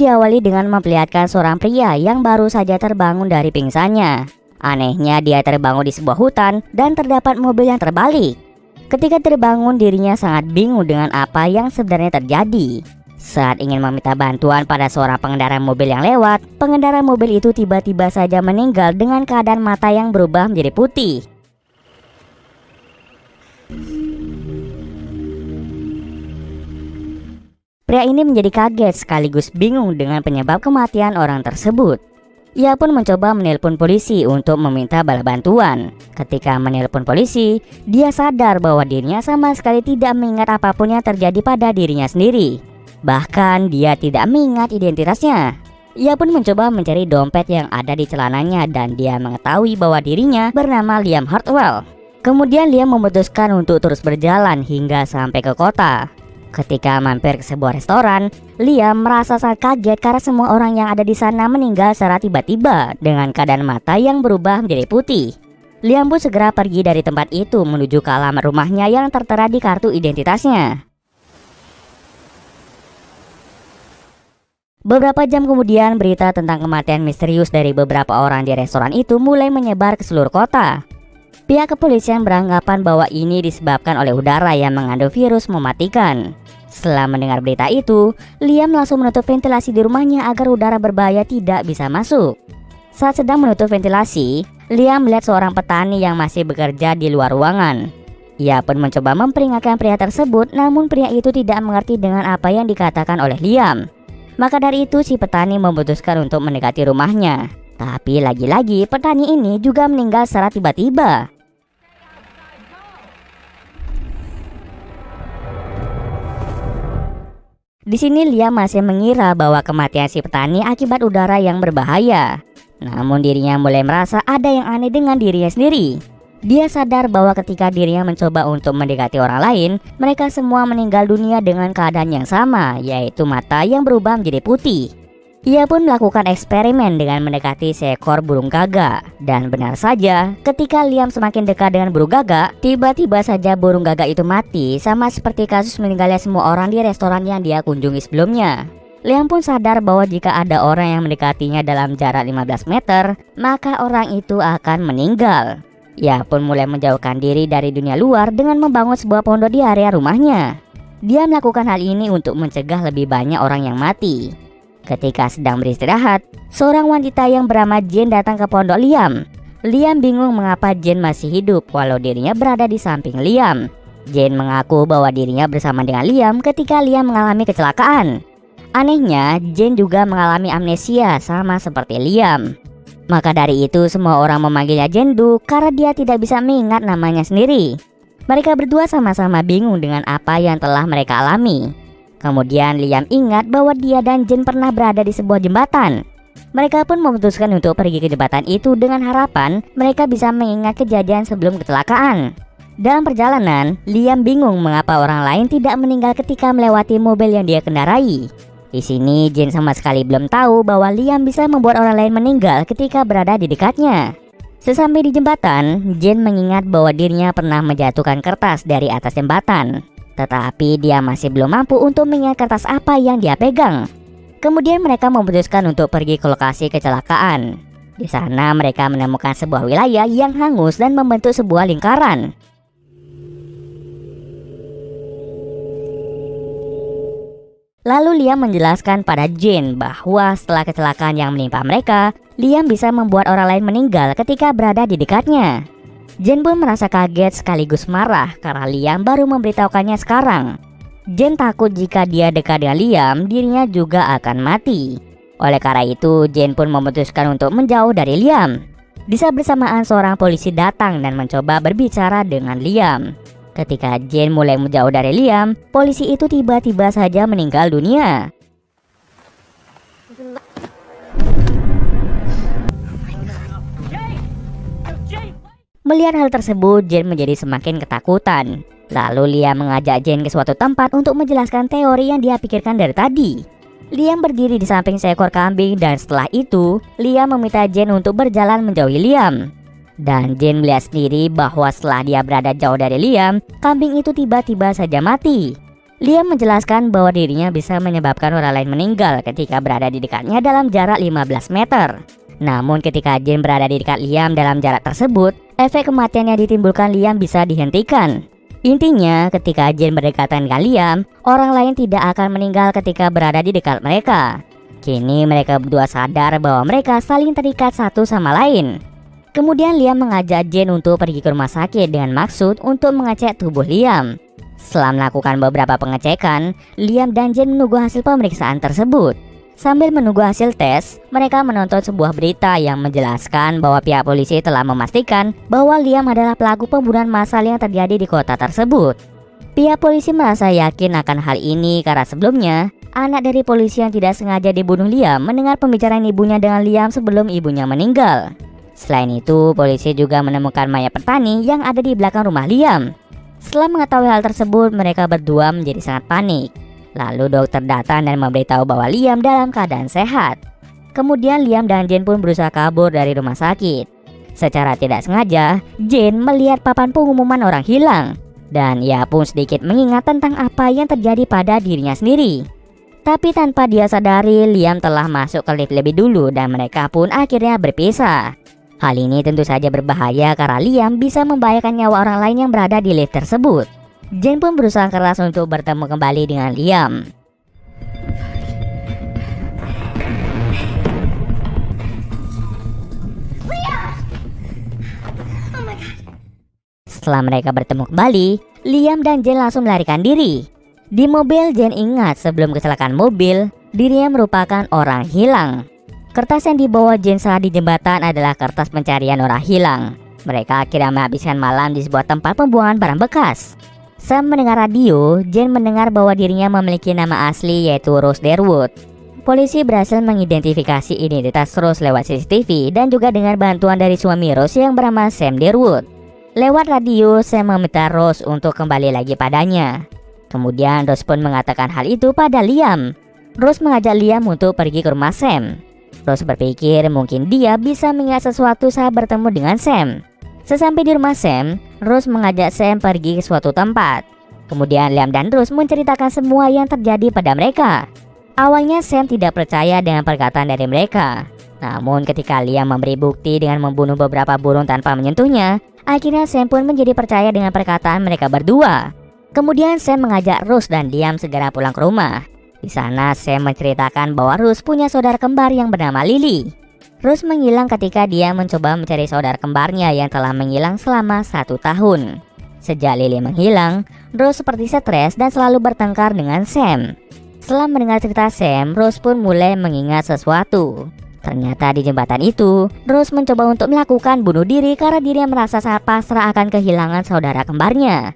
diawali dengan memperlihatkan seorang pria yang baru saja terbangun dari pingsannya. Anehnya dia terbangun di sebuah hutan dan terdapat mobil yang terbalik. Ketika terbangun, dirinya sangat bingung dengan apa yang sebenarnya terjadi. Saat ingin meminta bantuan pada seorang pengendara mobil yang lewat, pengendara mobil itu tiba-tiba saja meninggal dengan keadaan mata yang berubah menjadi putih. Pria ini menjadi kaget sekaligus bingung dengan penyebab kematian orang tersebut. Ia pun mencoba menelpon polisi untuk meminta bala bantuan. Ketika menelpon polisi, dia sadar bahwa dirinya sama sekali tidak mengingat apapun yang terjadi pada dirinya sendiri. Bahkan dia tidak mengingat identitasnya. Ia pun mencoba mencari dompet yang ada di celananya dan dia mengetahui bahwa dirinya bernama Liam Hartwell. Kemudian Liam memutuskan untuk terus berjalan hingga sampai ke kota. Ketika mampir ke sebuah restoran, Liam merasa sangat kaget karena semua orang yang ada di sana meninggal secara tiba-tiba dengan keadaan mata yang berubah menjadi putih. Liam pun segera pergi dari tempat itu menuju ke alamat rumahnya yang tertera di kartu identitasnya. Beberapa jam kemudian, berita tentang kematian misterius dari beberapa orang di restoran itu mulai menyebar ke seluruh kota. Pihak kepolisian beranggapan bahwa ini disebabkan oleh udara yang mengandung virus mematikan. Setelah mendengar berita itu, Liam langsung menutup ventilasi di rumahnya agar udara berbahaya tidak bisa masuk. Saat sedang menutup ventilasi, Liam melihat seorang petani yang masih bekerja di luar ruangan. Ia pun mencoba memperingatkan pria tersebut, namun pria itu tidak mengerti dengan apa yang dikatakan oleh Liam. Maka dari itu si petani memutuskan untuk mendekati rumahnya. Tapi lagi-lagi petani ini juga meninggal secara tiba-tiba. Di sini Liam masih mengira bahwa kematian si petani akibat udara yang berbahaya. Namun dirinya mulai merasa ada yang aneh dengan dirinya sendiri. Dia sadar bahwa ketika dirinya mencoba untuk mendekati orang lain, mereka semua meninggal dunia dengan keadaan yang sama, yaitu mata yang berubah menjadi putih. Ia pun melakukan eksperimen dengan mendekati seekor burung gagak. Dan benar saja, ketika Liam semakin dekat dengan burung gagak, tiba-tiba saja burung gagak itu mati, sama seperti kasus meninggalnya semua orang di restoran yang dia kunjungi sebelumnya. Liam pun sadar bahwa jika ada orang yang mendekatinya dalam jarak 15 meter, maka orang itu akan meninggal. Ia pun mulai menjauhkan diri dari dunia luar dengan membangun sebuah pondok di area rumahnya. Dia melakukan hal ini untuk mencegah lebih banyak orang yang mati. Ketika sedang beristirahat, seorang wanita yang bernama Jane datang ke pondok Liam. Liam bingung mengapa Jane masih hidup walau dirinya berada di samping Liam. Jane mengaku bahwa dirinya bersama dengan Liam ketika Liam mengalami kecelakaan. Anehnya, Jane juga mengalami amnesia sama seperti Liam. Maka dari itu semua orang memanggilnya Jendu karena dia tidak bisa mengingat namanya sendiri. Mereka berdua sama-sama bingung dengan apa yang telah mereka alami. Kemudian Liam ingat bahwa dia dan Jane pernah berada di sebuah jembatan. Mereka pun memutuskan untuk pergi ke jembatan itu dengan harapan mereka bisa mengingat kejadian sebelum kecelakaan. Dalam perjalanan, Liam bingung mengapa orang lain tidak meninggal ketika melewati mobil yang dia kendarai. Di sini Jane sama sekali belum tahu bahwa Liam bisa membuat orang lain meninggal ketika berada di dekatnya. Sesampai di jembatan, Jane mengingat bahwa dirinya pernah menjatuhkan kertas dari atas jembatan. Tetapi dia masih belum mampu untuk mengingat kertas apa yang dia pegang. Kemudian mereka memutuskan untuk pergi ke lokasi kecelakaan. Di sana mereka menemukan sebuah wilayah yang hangus dan membentuk sebuah lingkaran. Lalu Liam menjelaskan pada Jane bahwa setelah kecelakaan yang menimpa mereka, Liam bisa membuat orang lain meninggal ketika berada di dekatnya. Jane pun merasa kaget sekaligus marah karena Liam baru memberitahukannya sekarang. Jane takut jika dia dekat dengan Liam, dirinya juga akan mati. Oleh karena itu, Jane pun memutuskan untuk menjauh dari Liam. Di saat bersamaan seorang polisi datang dan mencoba berbicara dengan Liam. Ketika Jane mulai menjauh dari Liam, polisi itu tiba-tiba saja meninggal dunia. Melihat hal tersebut, Jane menjadi semakin ketakutan. Lalu Liam mengajak Jane ke suatu tempat untuk menjelaskan teori yang dia pikirkan dari tadi. Liam berdiri di samping seekor kambing dan setelah itu, Liam meminta Jane untuk berjalan menjauhi Liam. Dan Jane melihat sendiri bahwa setelah dia berada jauh dari Liam, kambing itu tiba-tiba saja mati. Liam menjelaskan bahwa dirinya bisa menyebabkan orang lain meninggal ketika berada di dekatnya dalam jarak 15 meter. Namun ketika Jane berada di dekat Liam dalam jarak tersebut, efek kematian yang ditimbulkan Liam bisa dihentikan. Intinya, ketika Jane berdekatan dengan Liam, orang lain tidak akan meninggal ketika berada di dekat mereka. Kini mereka berdua sadar bahwa mereka saling terikat satu sama lain. Kemudian Liam mengajak Jane untuk pergi ke rumah sakit dengan maksud untuk mengecek tubuh Liam. Setelah melakukan beberapa pengecekan, Liam dan Jane menunggu hasil pemeriksaan tersebut. Sambil menunggu hasil tes, mereka menonton sebuah berita yang menjelaskan bahwa pihak polisi telah memastikan bahwa Liam adalah pelaku pembunuhan massal yang terjadi di kota tersebut. Pihak polisi merasa yakin akan hal ini karena sebelumnya, anak dari polisi yang tidak sengaja dibunuh Liam mendengar pembicaraan ibunya dengan Liam sebelum ibunya meninggal. Selain itu, polisi juga menemukan mayat petani yang ada di belakang rumah Liam. Setelah mengetahui hal tersebut, mereka berdua menjadi sangat panik. Lalu dokter datang dan memberitahu bahwa Liam dalam keadaan sehat. Kemudian Liam dan Jane pun berusaha kabur dari rumah sakit. Secara tidak sengaja, Jane melihat papan pengumuman orang hilang. Dan ia pun sedikit mengingat tentang apa yang terjadi pada dirinya sendiri. Tapi tanpa dia sadari, Liam telah masuk ke lift lebih dulu dan mereka pun akhirnya berpisah. Hal ini tentu saja berbahaya karena Liam bisa membahayakan nyawa orang lain yang berada di lift tersebut. Jane pun berusaha keras untuk bertemu kembali dengan Liam. Setelah mereka bertemu kembali, Liam dan Jane langsung melarikan diri. Di mobil, Jane ingat sebelum kecelakaan mobil, dirinya merupakan orang hilang. Kertas yang dibawa Jane saat di jembatan adalah kertas pencarian orang hilang. Mereka akhirnya menghabiskan malam di sebuah tempat pembuangan barang bekas. Sam mendengar radio, Jane mendengar bahwa dirinya memiliki nama asli yaitu Rose Derwood. Polisi berhasil mengidentifikasi identitas Rose lewat CCTV dan juga dengan bantuan dari suami Rose yang bernama Sam Derwood. Lewat radio, Sam meminta Rose untuk kembali lagi padanya. Kemudian Rose pun mengatakan hal itu pada Liam. Rose mengajak Liam untuk pergi ke rumah Sam. Rose berpikir mungkin dia bisa mengingat sesuatu saat bertemu dengan Sam. Sesampai di rumah Sam, Rose mengajak Sam pergi ke suatu tempat. Kemudian Liam dan Rose menceritakan semua yang terjadi pada mereka. Awalnya Sam tidak percaya dengan perkataan dari mereka. Namun ketika Liam memberi bukti dengan membunuh beberapa burung tanpa menyentuhnya, akhirnya Sam pun menjadi percaya dengan perkataan mereka berdua. Kemudian Sam mengajak Rose dan Liam segera pulang ke rumah. Di sana Sam menceritakan bahwa Rose punya saudara kembar yang bernama Lily. Rose menghilang ketika dia mencoba mencari saudara kembarnya yang telah menghilang selama 1 tahun. Sejak Lily menghilang, Rose seperti stres dan selalu bertengkar dengan Sam. Setelah mendengar cerita Sam, Rose pun mulai mengingat sesuatu. Ternyata di jembatan itu, Rose mencoba untuk melakukan bunuh diri karena dirinya merasa sangat pasrah akan kehilangan saudara kembarnya.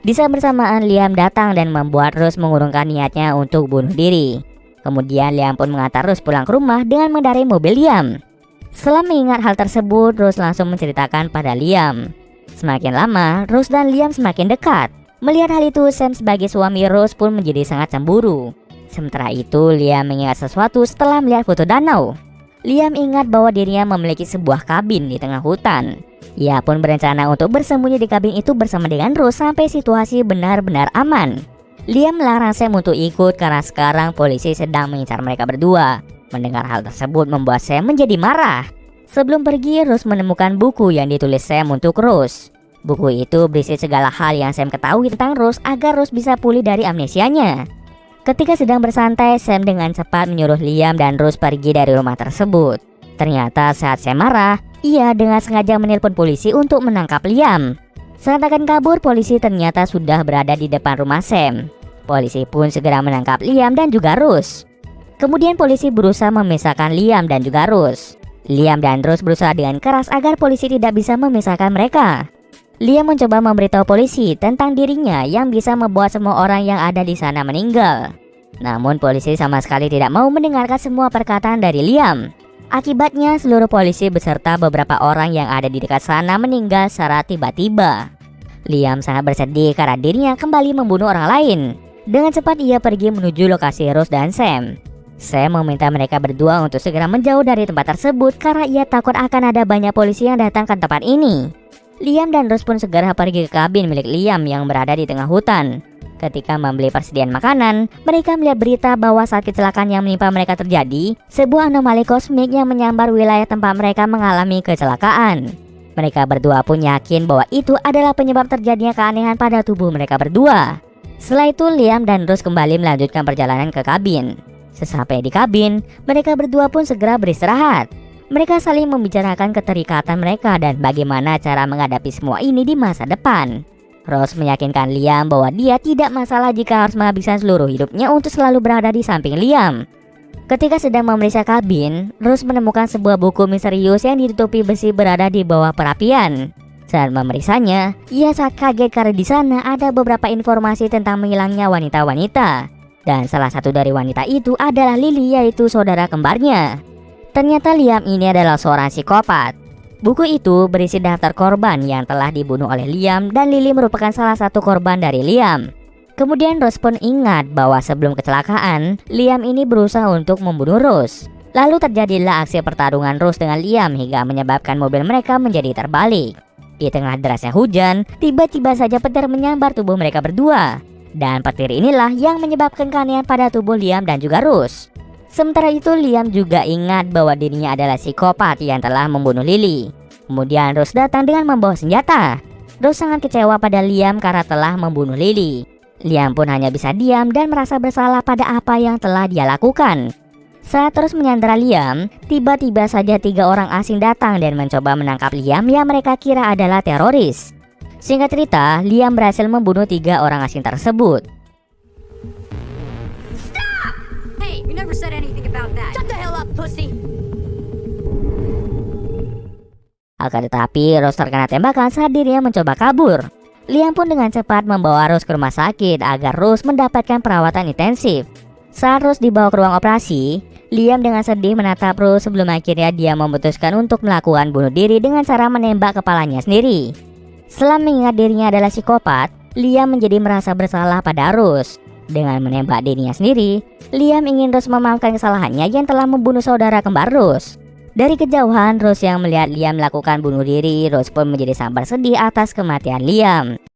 Di saat bersamaan, Liam datang dan membuat Rose mengurungkan niatnya untuk bunuh diri. Kemudian Liam pun mengantar Rose pulang ke rumah dengan mengendarai mobil Liam. Setelah mengingat hal tersebut, Rose langsung menceritakan pada Liam. Semakin lama, Rose dan Liam semakin dekat. Melihat hal itu, Sam sebagai suami Rose pun menjadi sangat cemburu. Sementara itu, Liam mengingat sesuatu setelah melihat foto danau. Liam ingat bahwa dirinya memiliki sebuah kabin di tengah hutan. Ia pun berencana untuk bersembunyi di kabin itu bersama dengan Rose sampai situasi benar-benar aman. Liam melarang Sam untuk ikut karena sekarang polisi sedang mengincar mereka berdua. Mendengar hal tersebut membuat Sam menjadi marah. Sebelum pergi, Rose menemukan buku yang ditulis Sam untuk Rose. Buku itu berisi segala hal yang Sam ketahui tentang Rose agar Rose bisa pulih dari amnesianya. Ketika sedang bersantai, Sam dengan cepat menyuruh Liam dan Rose pergi dari rumah tersebut. Ternyata saat Sam marah, ia dengan sengaja menelpon polisi untuk menangkap Liam. Saat akan kabur, polisi ternyata sudah berada di depan rumah Sam. Polisi pun segera menangkap Liam dan juga Rose. Kemudian polisi berusaha memisahkan Liam dan juga Rose. Liam dan Rose berusaha dengan keras agar polisi tidak bisa memisahkan mereka. Liam mencoba memberitahu polisi tentang dirinya yang bisa membuat semua orang yang ada di sana meninggal. Namun polisi sama sekali tidak mau mendengarkan semua perkataan dari Liam. Akibatnya seluruh polisi beserta beberapa orang yang ada di dekat sana meninggal secara tiba-tiba. Liam sangat bersedih karena dirinya kembali membunuh orang lain. Dengan cepat ia pergi menuju lokasi Rose dan Sam. Sam meminta mereka berdua untuk segera menjauh dari tempat tersebut karena ia takut akan ada banyak polisi yang datang ke tempat ini. Liam dan Rose pun segera pergi ke kabin milik Liam yang berada di tengah hutan. Ketika membeli persediaan makanan, mereka melihat berita bahwa saat kecelakaan yang menimpa mereka terjadi, sebuah anomali kosmik yang menyambar wilayah tempat mereka mengalami kecelakaan. Mereka berdua pun yakin bahwa itu adalah penyebab terjadinya keanehan pada tubuh mereka berdua. Setelah itu Liam dan Rose kembali melanjutkan perjalanan ke kabin. Sesampai di kabin, mereka berdua pun segera beristirahat. Mereka saling membicarakan keterikatan mereka dan bagaimana cara menghadapi semua ini di masa depan. Rose meyakinkan Liam bahwa dia tidak masalah jika harus menghabiskan seluruh hidupnya untuk selalu berada di samping Liam. Ketika sedang memeriksa kabin, Rose menemukan sebuah buku misterius yang ditutupi besi berada di bawah perapian. Saat memeriksanya, ia sangat kaget karena di sana ada beberapa informasi tentang menghilangnya wanita-wanita. Dan salah satu dari wanita itu adalah Lily, yaitu saudara kembarnya. Ternyata Liam ini adalah seorang psikopat. Buku itu berisi daftar korban yang telah dibunuh oleh Liam dan Lily merupakan salah satu korban dari Liam. Kemudian Rose pun ingat bahwa sebelum kecelakaan, Liam ini berusaha untuk membunuh Rose. Lalu terjadilah aksi pertarungan Rose dengan Liam hingga menyebabkan mobil mereka menjadi terbalik. Di tengah derasnya hujan, tiba-tiba saja petir menyambar tubuh mereka berdua. Dan petir inilah yang menyebabkan keanehan pada tubuh Liam dan juga Rose. Sementara itu Liam juga ingat bahwa dirinya adalah psikopat yang telah membunuh Lily. Kemudian Rose datang dengan membawa senjata. Rose sangat kecewa pada Liam karena telah membunuh Lily. Liam pun hanya bisa diam dan merasa bersalah pada apa yang telah dia lakukan. Saat terus menyandera Liam, tiba-tiba saja 3 orang asing datang dan mencoba menangkap Liam yang mereka kira adalah teroris. Singkat cerita, Liam berhasil membunuh 3 orang asing tersebut. We never said anything about that. Shut the hell up, pussy. Akan tetapi Rose terkena tembakan saat dirinya mencoba kabur. Liam pun dengan cepat membawa Rose ke rumah sakit agar Rose mendapatkan perawatan intensif. Saat Rose dibawa ke ruang operasi, Liam dengan sedih menatap Rose sebelum akhirnya dia memutuskan untuk melakukan bunuh diri dengan cara menembak kepalanya sendiri. Setelah mengingat dirinya adalah psikopat, Liam menjadi merasa bersalah pada Rose. Dengan menembak dirinya sendiri, Liam ingin Rose memaafkan kesalahannya yang telah membunuh saudara kembar Rose. Dari kejauhan, Rose yang melihat Liam melakukan bunuh diri, Rose pun menjadi sambar sedih atas kematian Liam.